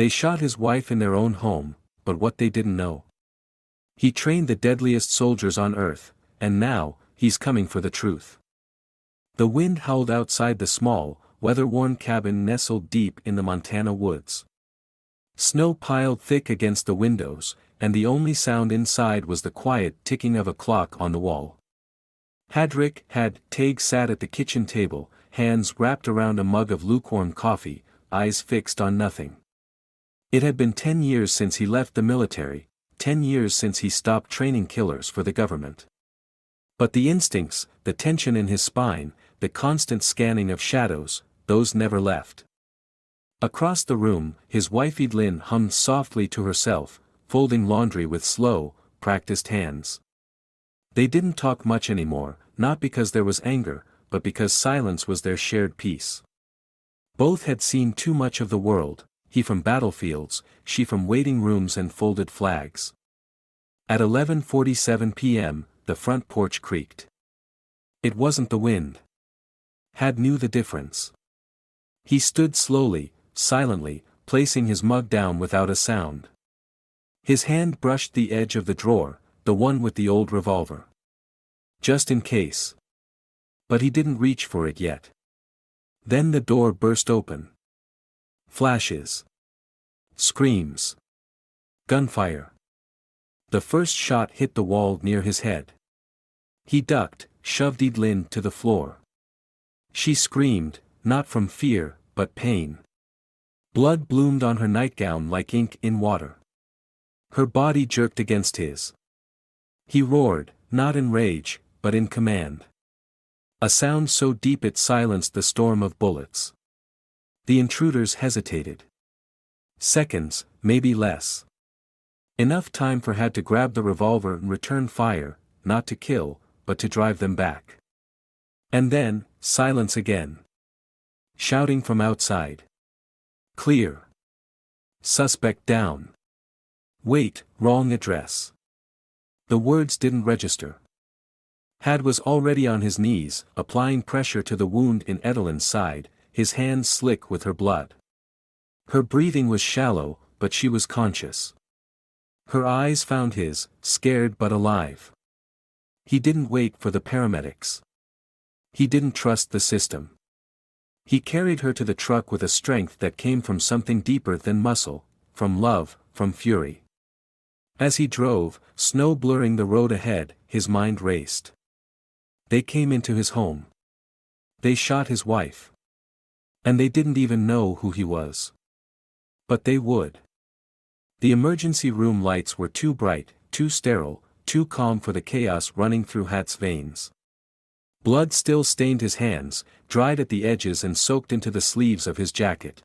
They shot his wife in their own home, but what they didn't know. He trained the deadliest soldiers on earth, and now, he's coming for the truth. The wind howled outside the small, weather-worn cabin nestled deep in the Montana woods. Snow piled thick against the windows, and the only sound inside was the quiet ticking of a clock on the wall. Teig sat at the kitchen table, hands wrapped around a mug of lukewarm coffee, eyes fixed on nothing. It had been 10 years since he left the military, 10 years since he stopped training killers for the government. But the instincts, the tension in his spine, the constant scanning of shadows, those never left. Across the room, his wife Edlin hummed softly to herself, folding laundry with slow, practiced hands. They didn't talk much anymore, not because there was anger, but because silence was their shared peace. Both had seen too much of the world, he from battlefields, she from waiting rooms and folded flags. At 11:47 p.m., the front porch creaked. It wasn't the wind. Had knew the difference. He stood slowly, silently, placing his mug down without a sound. His hand brushed the edge of the drawer, the one with the old revolver. Just in case. But he didn't reach for it yet. Then the door burst open. Flashes. Screams. Gunfire. The first shot hit the wall near his head. He ducked, shoved Edlin to the floor. She screamed, not from fear, but pain. Blood bloomed on her nightgown like ink in water. Her body jerked against his. He roared, not in rage, but in command. A sound so deep it silenced the storm of bullets. The intruders hesitated. Seconds, maybe less. Enough time for Had to grab the revolver and return fire, not to kill, but to drive them back. And then, silence again. Shouting from outside. Clear. Suspect down. Wait, wrong address. The words didn't register. Had was already on his knees, applying pressure to the wound in Edlin's side, his hands slick with her blood. Her breathing was shallow, but she was conscious. Her eyes found his, scared but alive. He didn't wait for the paramedics. He didn't trust the system. He carried her to the truck with a strength that came from something deeper than muscle, from love, from fury. As he drove, snow blurring the road ahead, his mind raced. They came into his home. They shot his wife. And they didn't even know who he was. But they would. The emergency room lights were too bright, too sterile, too calm for the chaos running through Hat's veins. Blood still stained his hands, dried at the edges and soaked into the sleeves of his jacket.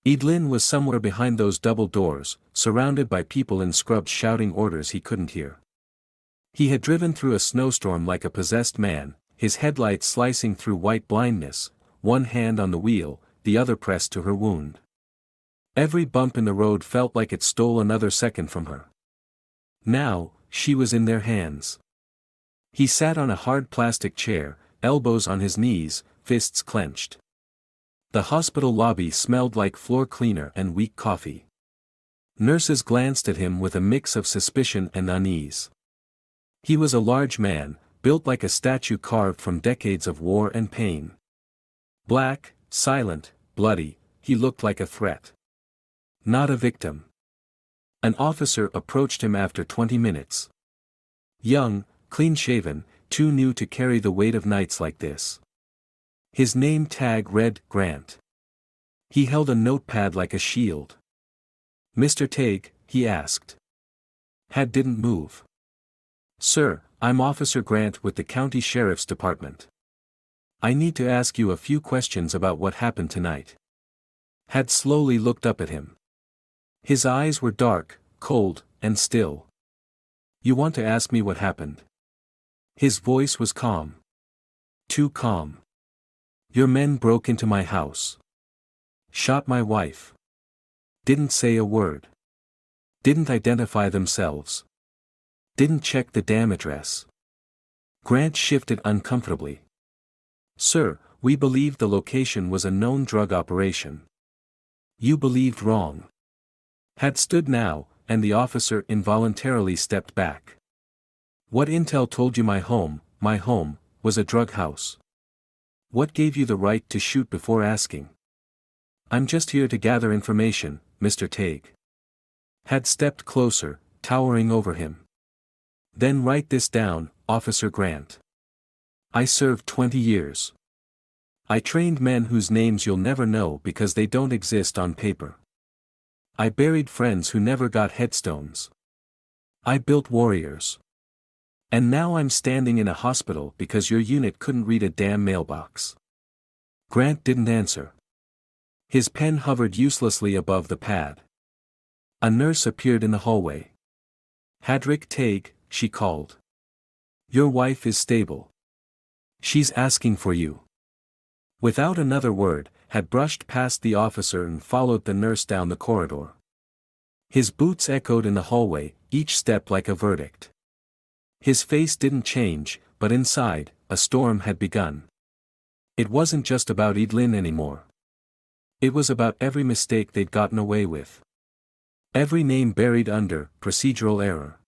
Edlin was somewhere behind those double doors, surrounded by people in scrubs shouting orders he couldn't hear. He had driven through a snowstorm like a possessed man, his headlights slicing through white blindness, one hand on the wheel, the other pressed to her wound. Every bump in the road felt like it stole another second from her. Now, she was in their hands. He sat on a hard plastic chair, elbows on his knees, fists clenched. The hospital lobby smelled like floor cleaner and weak coffee. Nurses glanced at him with a mix of suspicion and unease. He was a large man, built like a statue carved from decades of war and pain. Black, silent, bloody, he looked like a threat. Not a victim. An officer approached him after 20 minutes. Young, clean-shaven, too new to carry the weight of nights like this. His name tag read Grant. He held a notepad like a shield. "Mr. Teague," he asked. Had didn't move. "Sir, I'm Officer Grant with the County Sheriff's Department. I need to ask you a few questions about what happened tonight." Had slowly looked up at him. His eyes were dark, cold, and still. "You want to ask me what happened?" His voice was calm. Too calm. "Your men broke into my house. Shot my wife. Didn't say a word. Didn't identify themselves. Didn't check the damn address." Grant shifted uncomfortably. "Sir, we believed the location was a known drug operation." "You believed wrong. Had stood now, and the officer involuntarily stepped back. What intel told you my home, was a drug house? What gave you the right to shoot before asking? I'm just here to gather information, Mr. Tague. Had stepped closer, towering over him. Then write this down, Officer Grant. I served 20 years. I trained men whose names you'll never know because they don't exist on paper. I buried friends who never got headstones. I built warriors. And now I'm standing in a hospital because your unit couldn't read a damn mailbox. Grant didn't answer. His pen hovered uselessly above the pad. A nurse appeared in the hallway. Hadrick Tague, she called. Your wife is stable. She's asking for you. Without another word, had brushed past the officer and followed the nurse down the corridor. His boots echoed in the hallway, each step like a verdict. His face didn't change, but inside, a storm had begun. It wasn't just about Edelin anymore. It was about every mistake they'd gotten away with. Every name buried under procedural error.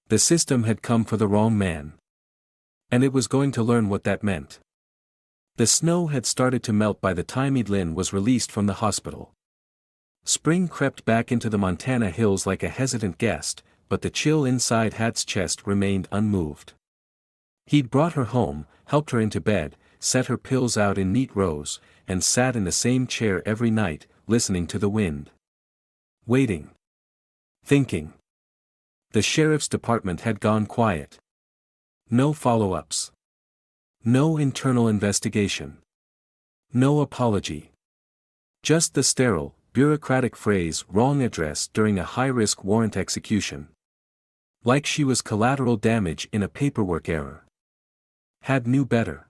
The system had come for the wrong man. And it was going to learn what that meant. The snow had started to melt by the time Edelin was released from the hospital. Spring crept back into the Montana hills like a hesitant guest, but the chill inside Had's chest remained unmoved. He'd brought her home, helped her into bed, set her pills out in neat rows, and sat in the same chair every night, listening to the wind. Waiting. Thinking. The sheriff's department had gone quiet. No follow-ups. No internal investigation. No apology. Just the sterile, bureaucratic phrase "wrong address" during a high-risk warrant execution. Like she was collateral damage in a paperwork error. Had knew better.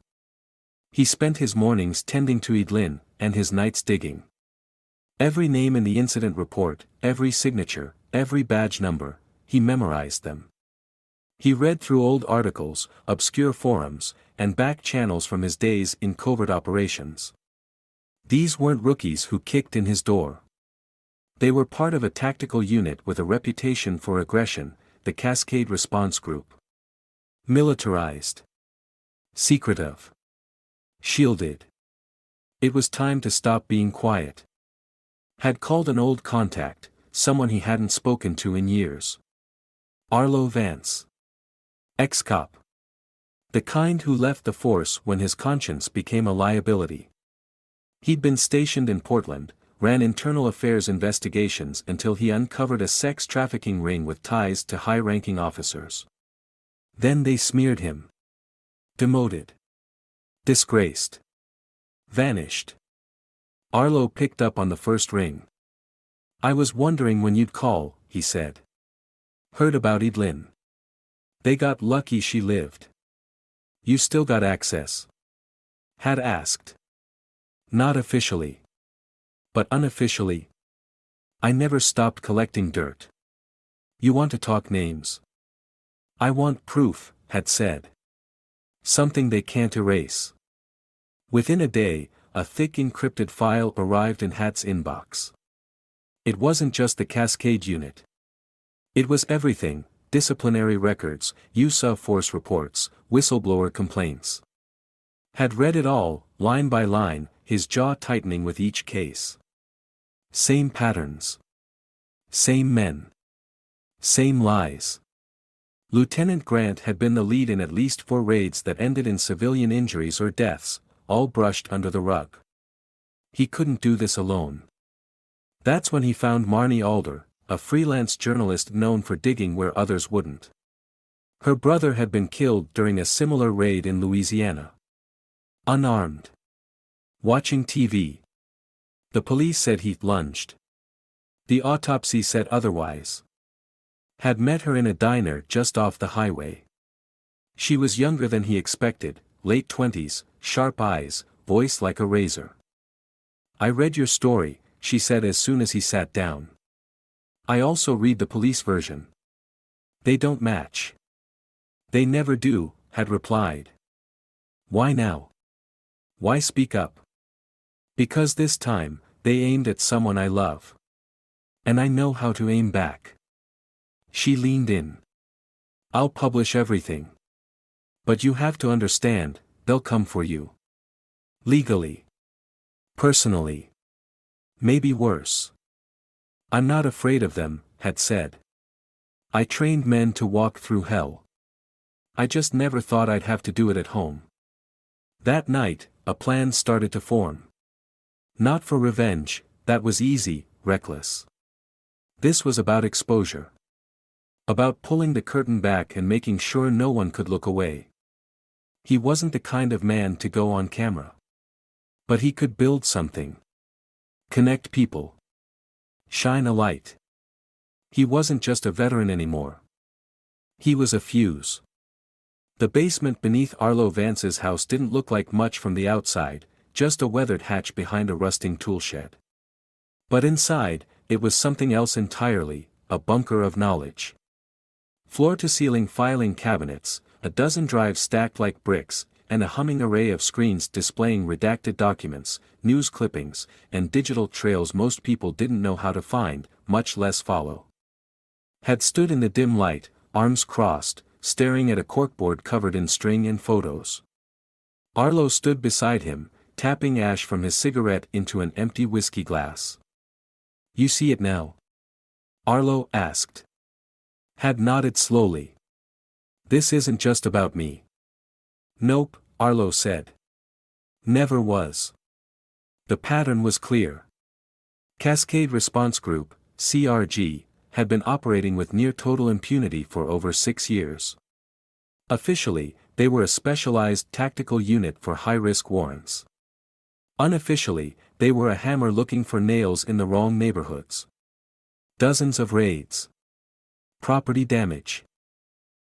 He spent his mornings tending to Edelin, and his nights digging. Every name in the incident report, every signature, every badge number, he memorized them. He read through old articles, obscure forums, and back channels from his days in covert operations. These weren't rookies who kicked in his door. They were part of a tactical unit with a reputation for aggression, the Cascade Response Group. Militarized. Secretive. Shielded. It was time to stop being quiet. Had called an old contact, someone he hadn't spoken to in years. Arlo Vance. Ex-cop. The kind who left the force when his conscience became a liability. He'd been stationed in Portland, ran internal affairs investigations until he uncovered a sex trafficking ring with ties to high-ranking officers. Then they smeared him. Demoted. Disgraced. Vanished. Arlo picked up on the first ring. I was wondering when you'd call, he said. Heard about Edelin. They got lucky she lived. You still got access? Had asked. Not officially. But unofficially. I never stopped collecting dirt. You want to talk names? I want proof, had said. Something they can't erase. Within a day, a thick encrypted file arrived in Had's inbox. It wasn't just the Cascade unit. It was everything: disciplinary records, use of force reports, whistleblower complaints. Had read it all, line by line, his jaw tightening with each case. Same patterns. Same men. Same lies. Lieutenant Grant had been the lead in at least 4 raids that ended in civilian injuries or deaths, all brushed under the rug. He couldn't do this alone. That's when he found Marnie Alder, a freelance journalist known for digging where others wouldn't. Her brother had been killed during a similar raid in Louisiana. Unarmed. Watching TV. The police said he lunged. The autopsy said otherwise. Had met her in a diner just off the highway. She was younger than he expected, late 20s, sharp eyes, voice like a razor. I read your story, she said as soon as he sat down. I also read the police version. They don't match. They never do, had replied. Why now? Why speak up? Because this time, they aimed at someone I love. And I know how to aim back. She leaned in. I'll publish everything. But you have to understand, they'll come for you. Legally. Personally. Maybe worse. I'm not afraid of them, Had said. I trained men to walk through hell. I just never thought I'd have to do it at home. That night, a plan started to form. Not for revenge, that was easy, reckless. This was about exposure. About pulling the curtain back and making sure no one could look away. He wasn't the kind of man to go on camera. But he could build something. Connect people. Shine a light. He wasn't just a veteran anymore. He was a fuse. The basement beneath Arlo Vance's house didn't look like much from the outside, just a weathered hatch behind a rusting toolshed. But inside, it was something else entirely, a bunker of knowledge. Floor-to-ceiling filing cabinets, a dozen drives stacked like bricks, and a humming array of screens displaying redacted documents, news clippings, and digital trails most people didn't know how to find, much less follow. Had stood in the dim light, arms crossed, staring at a corkboard covered in string and photos. Arlo stood beside him, tapping ash from his cigarette into an empty whiskey glass. You see it now? Arlo asked. Had nodded slowly. This isn't just about me. Nope, Arlo said. Never was. The pattern was clear. Cascade Response Group, CRG, had been operating with near-total impunity for over 6 years. Officially, they were a specialized tactical unit for high-risk warrants. Unofficially, they were a hammer looking for nails in the wrong neighborhoods. Dozens of raids. Property damage.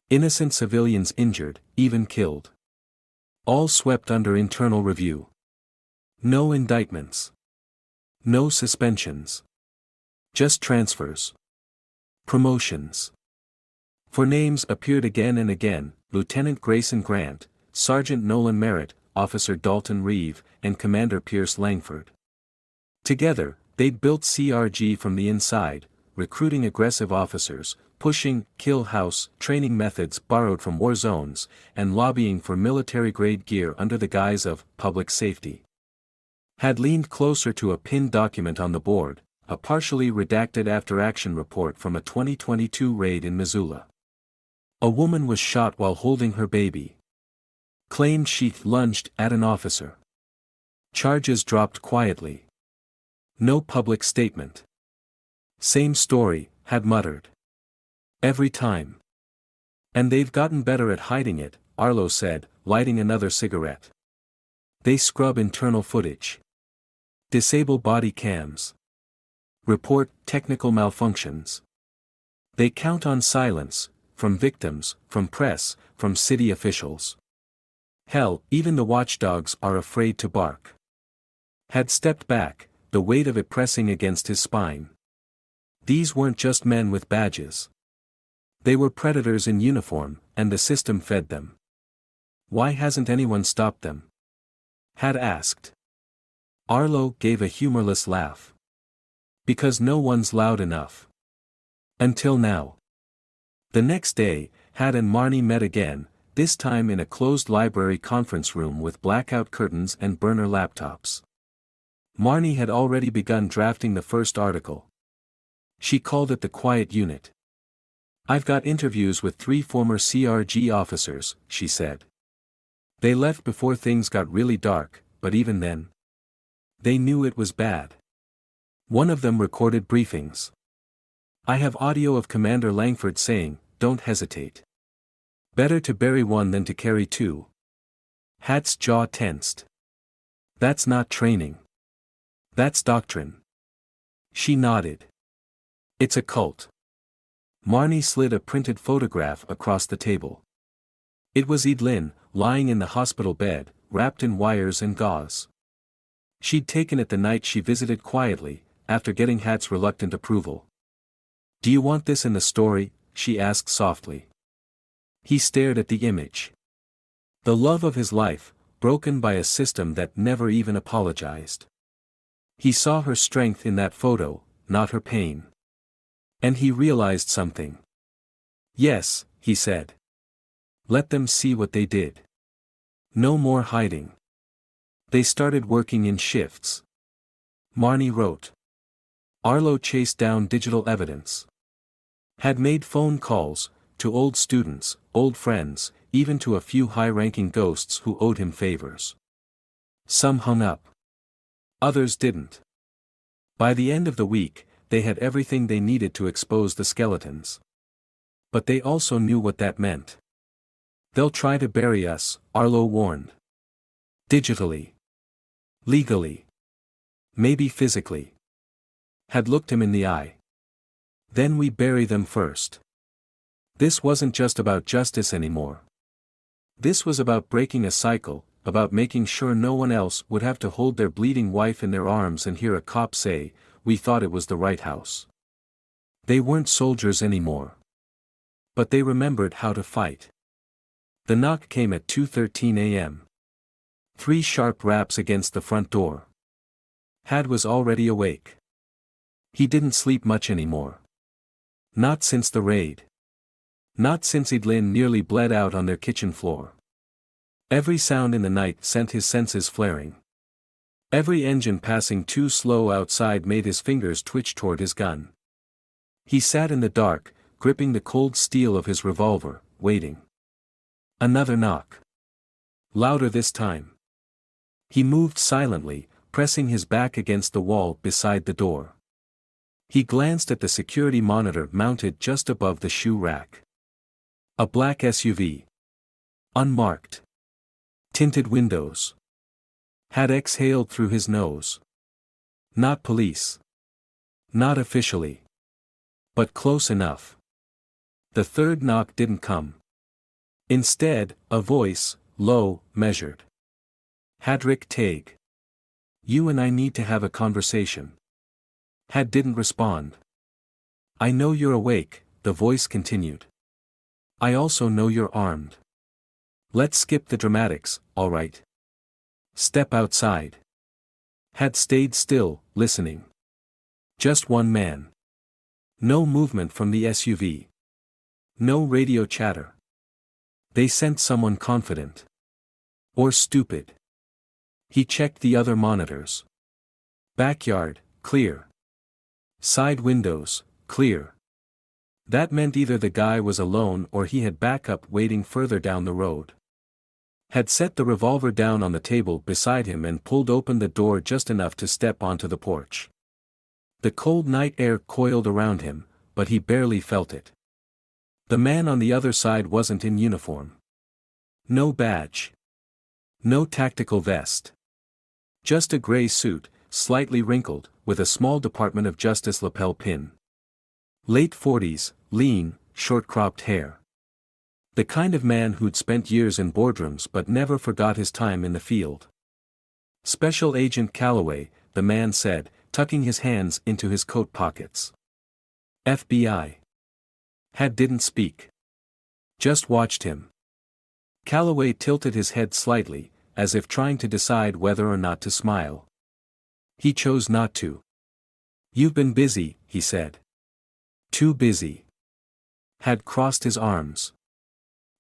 Innocent civilians injured, even killed. All swept under internal review. No indictments. No suspensions. Just transfers. Promotions. For names appeared again and again, Lieutenant Grayson Grant, Sergeant Nolan Merritt, Officer Dalton Reeve, and Commander Pierce Langford. Together, they'd built CRG from the inside, recruiting aggressive officers, pushing kill house training methods borrowed from war zones, and lobbying for military-grade gear under the guise of public safety. Had leaned closer to a pinned document on the board, a partially redacted after-action report from a 2022 raid in Missoula. A woman was shot while holding her baby. Claimed she lunged at an officer. Charges dropped quietly. No public statement. Same story, Had muttered. Every time. And they've gotten better at hiding it, Arlo said, lighting another cigarette. They scrub internal footage. Disable body cams. Report technical malfunctions. They count on silence, from victims, from press, from city officials. Hell, even the watchdogs are afraid to bark. Had stepped back, the weight of it pressing against his spine. These weren't just men with badges. They were predators in uniform, and the system fed them. Why hasn't anyone stopped them? Had asked. Arlo gave a humorless laugh. Because no one's loud enough. Until now. The next day, Had and Marnie met again, this time in a closed library conference room with blackout curtains and burner laptops. Marnie had already begun drafting the first article. She called it the Quiet Unit. I've got interviews with 3 former CRG officers, she said. They left before things got really dark, but even then. They knew it was bad. One of them recorded briefings. I have audio of Commander Langford saying, "Don't hesitate. Better to bury one than to carry 2. Had's jaw tensed. That's not training. That's doctrine. She nodded. It's a cult. Marnie slid a printed photograph across the table. It was Edelyn, lying in the hospital bed, wrapped in wires and gauze. She'd taken it the night she visited quietly, after getting Had's reluctant approval. Do you want this in the story? She asked softly. He stared at the image. The love of his life, broken by a system that never even apologized. He saw her strength in that photo, not her pain. And he realized something. Yes, he said. Let them see what they did. No more hiding. They started working in shifts. Marnie wrote. Arlo chased down digital evidence. Had made phone calls, to old students, old friends, even to a few high-ranking ghosts who owed him favors. Some hung up. Others didn't. By the end of the week, they had everything they needed to expose the skeletons. But they also knew what that meant. They'll try to bury us, Arlo warned. Digitally. Legally. Maybe physically. Had looked him in the eye. Then we bury them first. This wasn't just about justice anymore. This was about breaking a cycle, about making sure no one else would have to hold their bleeding wife in their arms and hear a cop say, "We thought it was the right house." They weren't soldiers anymore. But they remembered how to fight. The knock came at 2:13 a.m. 3 sharp raps against the front door. Had was already awake. He didn't sleep much anymore. Not since the raid. Not since Edlin nearly bled out on their kitchen floor. Every sound in the night sent his senses flaring. Every engine passing too slow outside made his fingers twitch toward his gun. He sat in the dark, gripping the cold steel of his revolver, waiting. Another knock. Louder this time. He moved silently, pressing his back against the wall beside the door. He glanced at the security monitor mounted just above the shoe rack. A black SUV. Unmarked. Tinted windows. Had exhaled through his nose. Not police. Not officially. But close enough. The third knock didn't come. Instead, a voice, low, measured. Hadrick Tague. You and I need to have a conversation. Had didn't respond. I know you're awake, the voice continued. I also know you're armed. Let's skip the dramatics, all right? Step outside. Had stayed still, listening. Just one man. No movement from the SUV. No radio chatter. They sent someone confident. Or stupid. He checked the other monitors. Backyard, clear. Side windows, clear. That meant either the guy was alone or he had backup waiting further down the road. Had set the revolver down on the table beside him and pulled open the door just enough to step onto the porch. The cold night air coiled around him, but he barely felt it. The man on the other side wasn't in uniform. No badge. No tactical vest. Just a gray suit, slightly wrinkled, with a small Department of Justice lapel pin. Late 40s, lean, short-cropped hair. The kind of man who'd spent years in boardrooms but never forgot his time in the field. Special Agent Calloway, the man said, tucking his hands into his coat pockets. FBI. Had didn't speak. Just watched him. Calloway tilted his head slightly, as if trying to decide whether or not to smile. He chose not to. You've been busy, he said. Too busy. Had crossed his arms.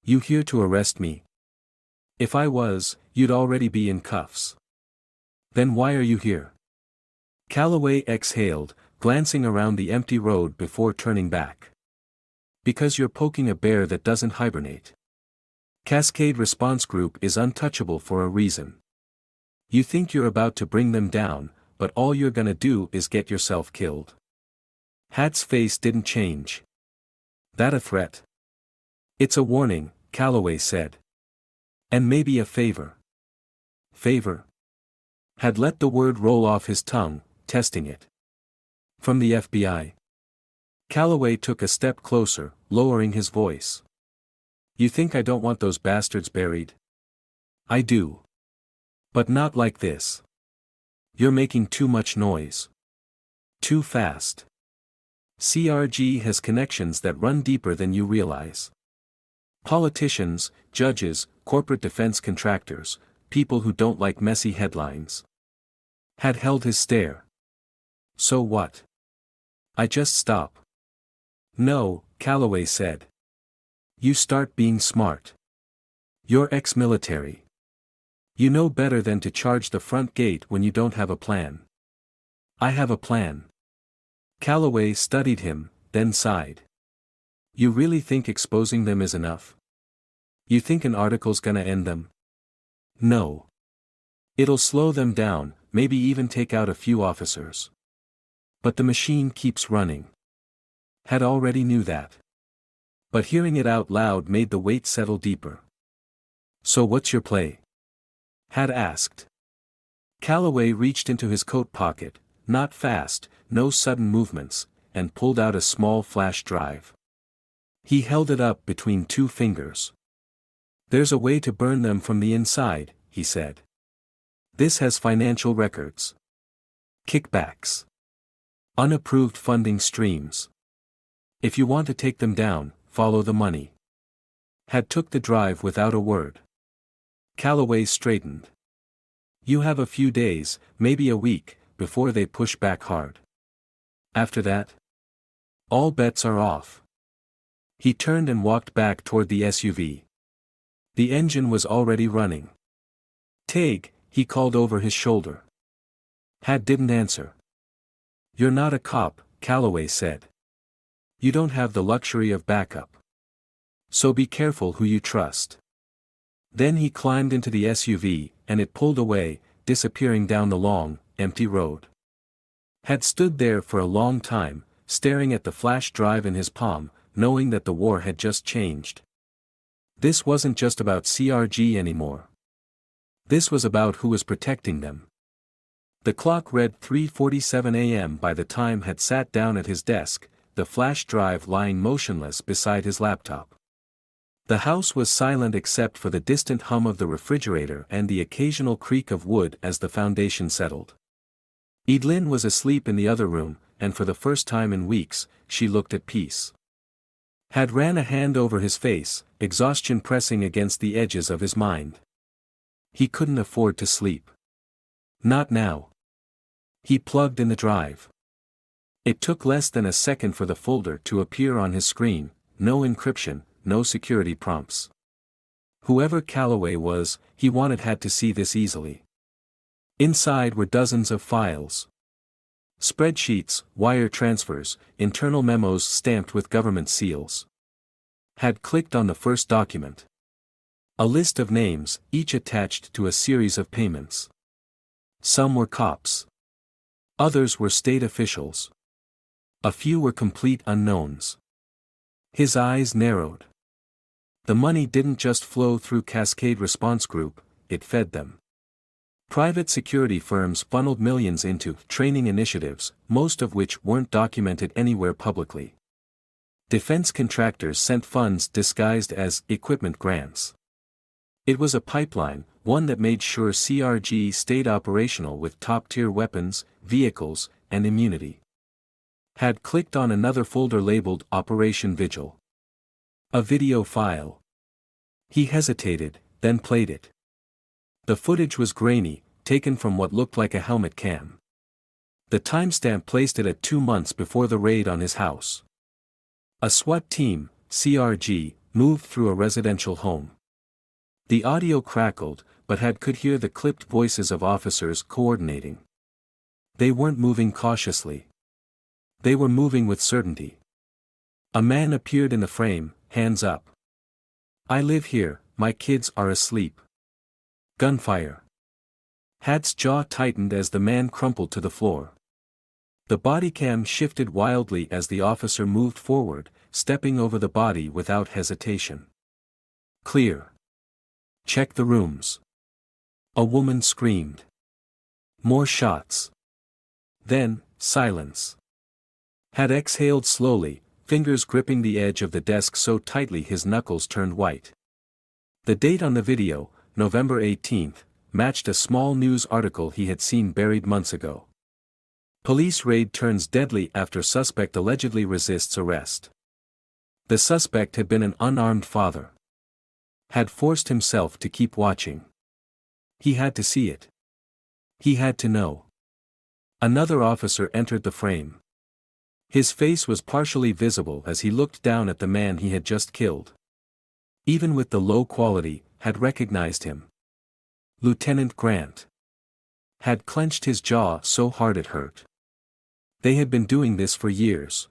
You here to arrest me? If I was, you'd already be in cuffs. Then why are you here? Calloway exhaled, glancing around the empty road before turning back. Because you're poking a bear that doesn't hibernate. Cascade Response Group is untouchable for a reason. You think you're about to bring them down, but all you're gonna do is get yourself killed. Hat's face didn't change. That a threat? It's a warning, Calloway said. And maybe a favor. Favor? Had let the word roll off his tongue, testing it. From the FBI. Calloway took a step closer, lowering his voice. You think I don't want those bastards buried? I do. But not like this. You're making too much noise. Too fast. CRG has connections that run deeper than you realize. Politicians, judges, corporate defense contractors, people who don't like messy headlines. Had held his stare. So what? I just stop. No, Calloway said. You start being smart. You're ex-military. You know better than to charge the front gate when you don't have a plan. I have a plan. Calloway studied him, then sighed. You really think exposing them is enough? You think an article's gonna end them? No. It'll slow them down, maybe even take out a few officers. But the machine keeps running. Had already knew that. But hearing it out loud made the weight settle deeper. So what's your play? Had asked. Calloway reached into his coat pocket, not fast, no sudden movements, and pulled out a small flash drive. He held it up between two fingers. There's a way to burn them from the inside, he said. This has financial records. Kickbacks. Unapproved funding streams. If you want to take them down, follow the money. Had took the drive without a word. Calloway straightened. You have a few days, maybe a week, before they push back hard. After that? All bets are off. He turned and walked back toward the SUV. The engine was already running. Tague, he called over his shoulder. Had didn't answer. You're not a cop, Calloway said. You don't have the luxury of backup. So be careful who you trust. Then he climbed into the SUV, and it pulled away, disappearing down the long, empty road. Had stood there for a long time, staring at the flash drive in his palm, knowing that the war had just changed. This wasn't just about CRG anymore. This was about who was protecting them. The clock read 3:47 a.m. by the time Had sat down at his desk, the flash drive lying motionless beside his laptop. The house was silent except for the distant hum of the refrigerator and the occasional creak of wood as the foundation settled. Edelyn was asleep in the other room, and for the first time in weeks, she looked at peace. Had ran a hand over his face, exhaustion pressing against the edges of his mind. He couldn't afford to sleep. Not now. He plugged in the drive. It took less than a second for the folder to appear on his screen, no encryption, no security prompts. Whoever Calloway was, he wanted Had to see this easily. Inside were dozens of files. Spreadsheets, wire transfers, internal memos stamped with government seals. Had clicked on the first document. A list of names, each attached to a series of payments. Some were cops. Others were state officials. A few were complete unknowns. His eyes narrowed. The money didn't just flow through Cascade Response Group, it fed them. Private security firms funneled millions into training initiatives, most of which weren't documented anywhere publicly. Defense contractors sent funds disguised as equipment grants. It was a pipeline, one that made sure CRG stayed operational with top-tier weapons, vehicles, and immunity. Had clicked on another folder labeled Operation Vigil. A video file. He hesitated, then played it. The footage was grainy, taken from what looked like a helmet cam. The timestamp placed it at 2 months before the raid on his house. A SWAT team, CRG, moved through a residential home. The audio crackled, but Had could hear the clipped voices of officers coordinating. They weren't moving cautiously. They were moving with certainty. A man appeared in the frame, hands up. I live here, my kids are asleep. Gunfire. Had's jaw tightened as the man crumpled to the floor. The body cam shifted wildly as the officer moved forward, stepping over the body without hesitation. Clear. Check the rooms. A woman screamed. More shots. Then, silence. Had exhaled slowly, fingers gripping the edge of the desk so tightly his knuckles turned white. The date on the video, November 18th, matched a small news article he had seen buried months ago. Police raid turns deadly after suspect allegedly resists arrest. The suspect had been an unarmed father. Had forced himself to keep watching. He had to see it. He had to know. Another officer entered the frame. His face was partially visible as he looked down at the man he had just killed. Even with the low quality, had recognized him. Lieutenant Grant. Had clenched his jaw so hard it hurt. They had been doing this for years.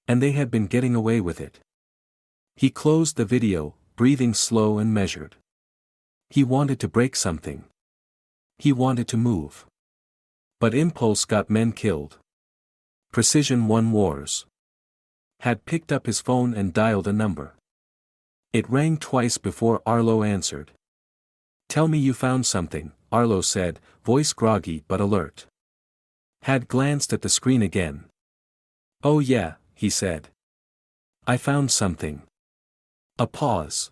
And they had been getting away with it. He closed the video, breathing slow and measured. He wanted to break something. He wanted to move. But impulse got men killed. Precision won wars. Had picked up his phone and dialed a number. It rang twice before Arlo answered. "Tell me you found something," Arlo said, voice groggy but alert. Had glanced at the screen again. "Oh yeah," he said. "I found something." A pause.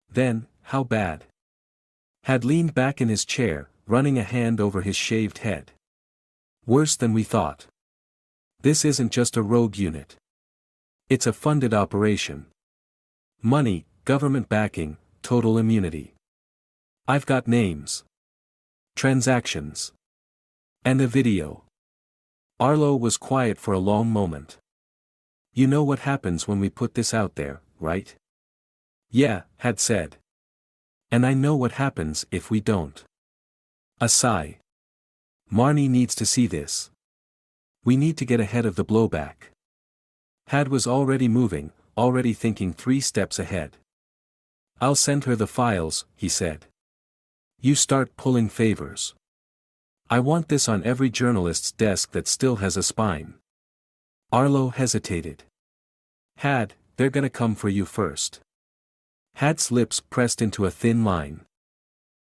Then, "How bad?" Had leaned back in his chair, running a hand over his shaved head. "Worse than we thought. This isn't just a rogue unit. It's a funded operation. Money, government backing, total immunity. I've got names. Transactions. And a video." Arlo was quiet for a long moment. "You know what happens when we put this out there, right?" "Yeah," Had said. "And I know what happens if we don't." A sigh. "Marnie needs to see this. We need to get ahead of the blowback." Had was already moving, already thinking 3 steps ahead. "I'll send her the files," he said. "You start pulling favors. I want this on every journalist's desk that still has a spine." Arlo hesitated. "Had, they're gonna come for you first." Had's lips pressed into a thin line.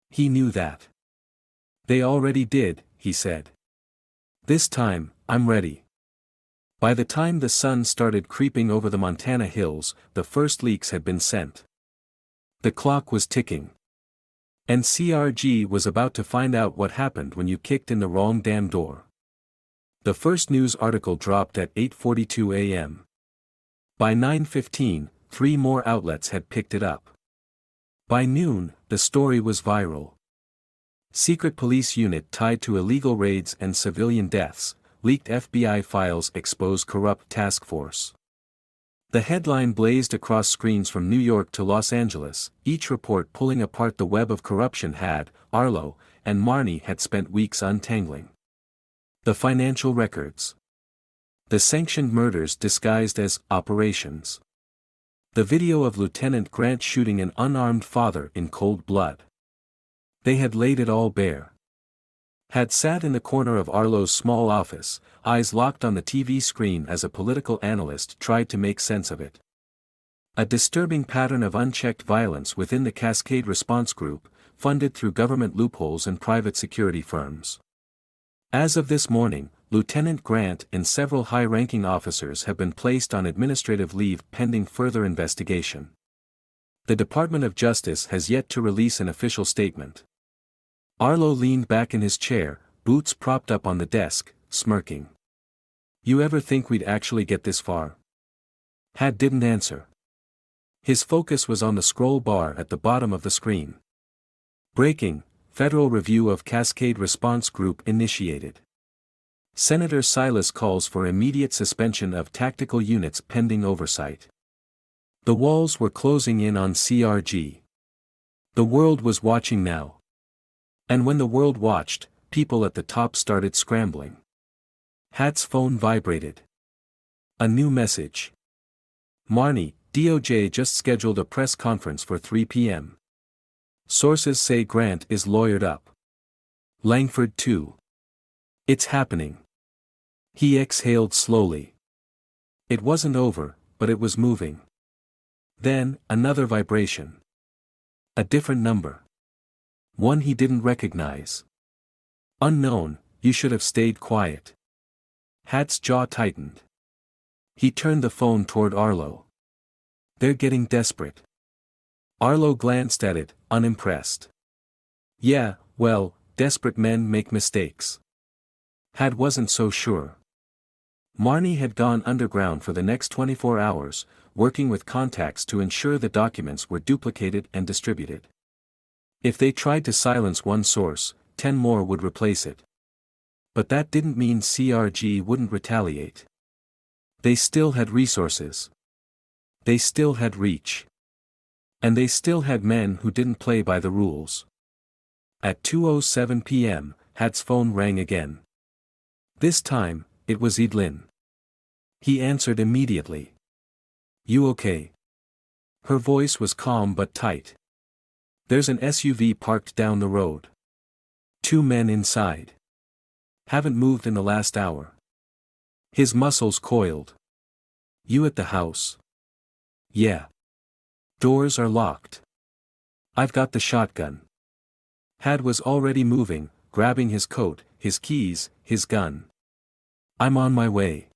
He knew that. "They already did," he said. "This time, I'm ready." By the time the sun started creeping over the Montana hills, the first leaks had been sent. The clock was ticking. And CRG was about to find out what happened when you kicked in the wrong damn door. The first news article dropped at 8:42 a.m. By 9:15, 3 more outlets had picked it up. By noon, the story was viral. Secret police unit tied to illegal raids and civilian deaths, leaked FBI files expose corrupt task force. The headline blazed across screens from New York to Los Angeles, each report pulling apart the web of corruption Had, Arlo, and Marnie had spent weeks untangling. The financial records. The sanctioned murders disguised as operations. The video of Lieutenant Grant shooting an unarmed father in cold blood. They had laid it all bare. Had sat in the corner of Arlo's small office, eyes locked on the TV screen as a political analyst tried to make sense of it. A disturbing pattern of unchecked violence within the Cascade Response Group, funded through government loopholes and private security firms. As of this morning, Lieutenant Grant and several high-ranking officers have been placed on administrative leave pending further investigation. The Department of Justice has yet to release an official statement. Arlo leaned back in his chair, boots propped up on the desk, smirking. "You ever think we'd actually get this far?" Had didn't answer. His focus was on the scroll bar at the bottom of the screen. Breaking, Federal Review of Cascade Response Group initiated. Senator Silas calls for immediate suspension of tactical units pending oversight. The walls were closing in on CRG. The world was watching now. And when the world watched, people at the top started scrambling. Had's phone vibrated. A new message. "Marnie, DOJ just scheduled a press conference for 3 p.m. Sources say Grant is lawyered up. Langford too. It's happening." He exhaled slowly. It wasn't over, but it was moving. Then, another vibration. A different number. One he didn't recognize. "Unknown, you should have stayed quiet." Had's jaw tightened. He turned the phone toward Arlo. "They're getting desperate." Arlo glanced at it, unimpressed. "Yeah, well, desperate men make mistakes." Had wasn't so sure. Marnie had gone underground for the next 24 hours, working with contacts to ensure the documents were duplicated and distributed. If they tried to silence one source, 10 more would replace it. But that didn't mean CRG wouldn't retaliate. They still had resources. They still had reach. And they still had men who didn't play by the rules. At 2:07 p.m., Hat's phone rang again. This time, it was Edlin. He answered immediately. "You okay?" Her voice was calm but tight. "There's an SUV parked down the road. 2 men inside. Haven't moved in the last hour." His muscles coiled. "You at the house?" "Yeah. Doors are locked. I've got the shotgun." Had was already moving, grabbing his coat, his keys, his gun. "I'm on my way.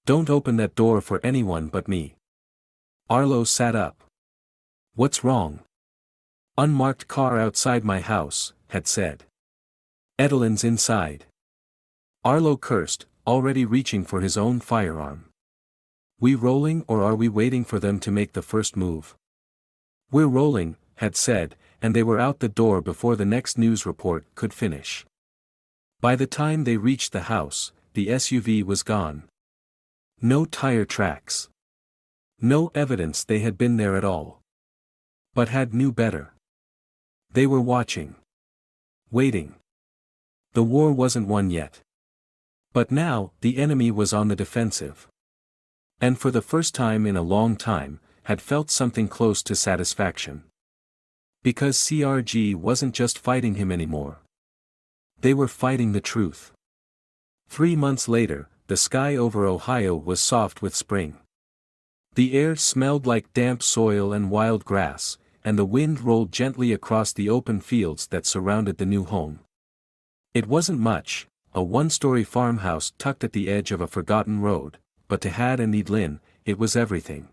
Don't open that door for anyone but me." Arlo sat up. "What's wrong?" "Unmarked car outside my house," Had said. "Edelin's inside." Arlo cursed, already reaching for his own firearm. "We rolling or are we waiting for them to make the first move?" "We're rolling," Had said, and they were out the door before the next news report could finish. By the time they reached the house, the SUV was gone. No tire tracks. No evidence they had been there at all. But Had knew better. They were watching. Waiting. The war wasn't won yet. But now, the enemy was on the defensive. And for the first time in a long time, Had felt something close to satisfaction. Because CRG wasn't just fighting him anymore. They were fighting the truth. 3 months later, the sky over Ohio was soft with spring. The air smelled like damp soil and wild grass, and the wind rolled gently across the open fields that surrounded the new home. It wasn't much, a 1-story farmhouse tucked at the edge of a forgotten road, but to Had and Edlin, it was everything.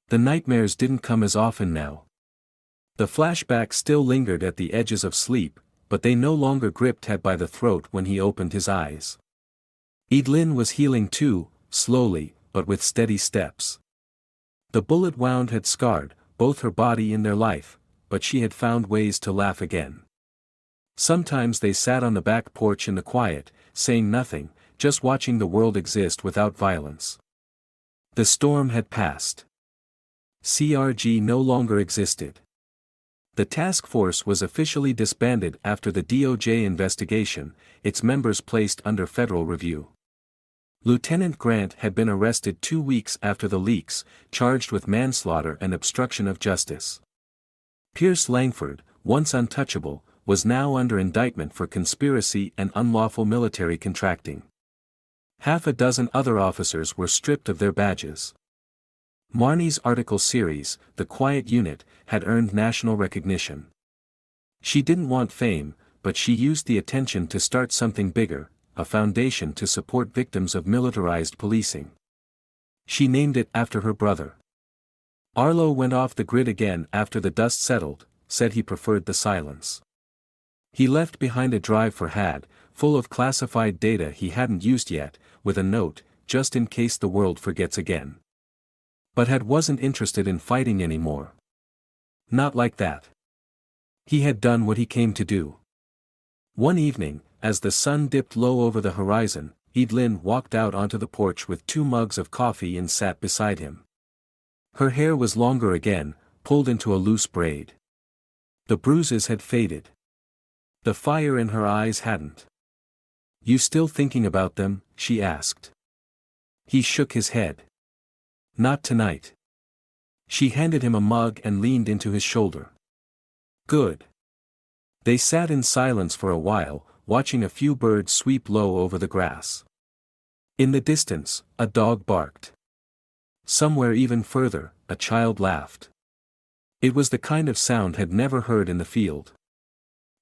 The nightmares didn't come as often now. The flashbacks still lingered at the edges of sleep, but they no longer gripped Had by the throat when he opened his eyes. Edlin was healing too, slowly, but with steady steps. The bullet wound had scarred both her body and their life, but she had found ways to laugh again. Sometimes they sat on the back porch in the quiet, saying nothing, just watching the world exist without violence. The storm had passed. CRG no longer existed. The task force was officially disbanded after the DOJ investigation, its members placed under federal review. Lieutenant Grant had been arrested 2 weeks after the leaks, charged with manslaughter and obstruction of justice. Pierce Langford, once untouchable, was now under indictment for conspiracy and unlawful military contracting. Half a dozen other officers were stripped of their badges. Marnie's article series, The Quiet Unit, had earned national recognition. She didn't want fame, but she used the attention to start something bigger, a foundation to support victims of militarized policing. She named it after her brother. Arlo went off the grid again after the dust settled, said he preferred the silence. He left behind a drive for Had, full of classified data he hadn't used yet, with a note, just in case the world forgets again. But Had wasn't interested in fighting anymore. Not like that. He had done what he came to do. One evening, as the sun dipped low over the horizon, Edlin walked out onto the porch with 2 mugs of coffee and sat beside him. Her hair was longer again, pulled into a loose braid. The bruises had faded. The fire in her eyes hadn't. "You still thinking about them?" she asked. He shook his head. "Not tonight." She handed him a mug and leaned into his shoulder. "Good." They sat in silence for a while, watching a few birds sweep low over the grass. In the distance, a dog barked. Somewhere even further, a child laughed. It was the kind of sound Had never heard in the field.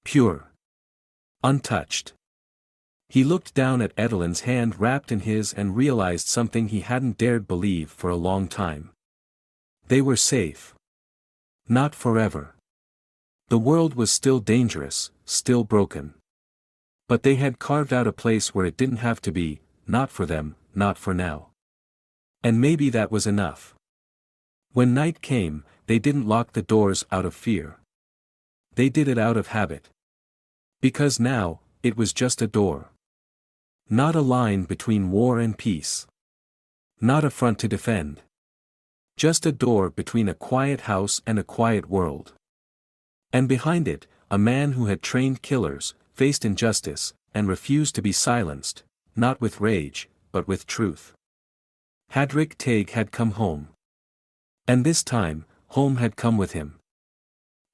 Pure. Untouched. He looked down at Edelin's hand wrapped in his and realized something he hadn't dared believe for a long time. They were safe. Not forever. The world was still dangerous, still broken. But they had carved out a place where it didn't have to be, not for them, not for now. And maybe that was enough. When night came, they didn't lock the doors out of fear. They did it out of habit. Because now, it was just a door. Not a line between war and peace. Not a front to defend. Just a door between a quiet house and a quiet world. And behind it, a man who had trained killers, faced injustice, and refused to be silenced, not with rage, but with truth. Hadric Teig had come home. And this time, home had come with him.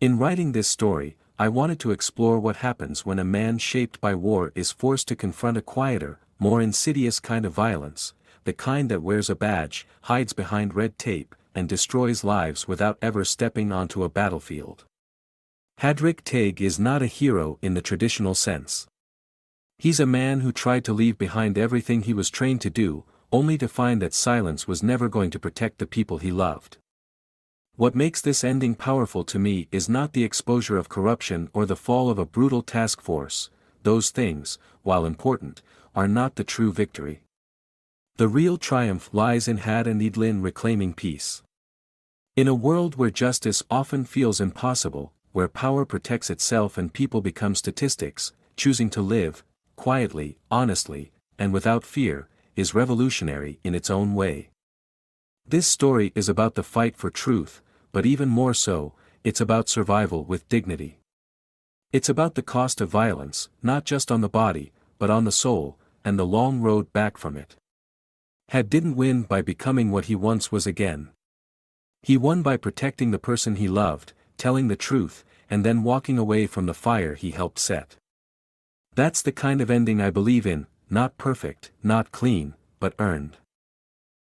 In writing this story, I wanted to explore what happens when a man shaped by war is forced to confront a quieter, more insidious kind of violence, the kind that wears a badge, hides behind red tape, and destroys lives without ever stepping onto a battlefield. Hadric Teig is not a hero in the traditional sense. He's a man who tried to leave behind everything he was trained to do, only to find that silence was never going to protect the people he loved. What makes this ending powerful to me is not the exposure of corruption or the fall of a brutal task force. Those things, while important, are not the true victory. The real triumph lies in Had and Idlin reclaiming peace. In a world where justice often feels impossible, where power protects itself and people become statistics, choosing to live, quietly, honestly, and without fear, is revolutionary in its own way. This story is about the fight for truth, but even more so, it's about survival with dignity. It's about the cost of violence, not just on the body, but on the soul, and the long road back from it. Had didn't win by becoming what he once was again. He won by protecting the person he loved, telling the truth, and then walking away from the fire he helped set. That's the kind of ending I believe in, not perfect, not clean, but earned.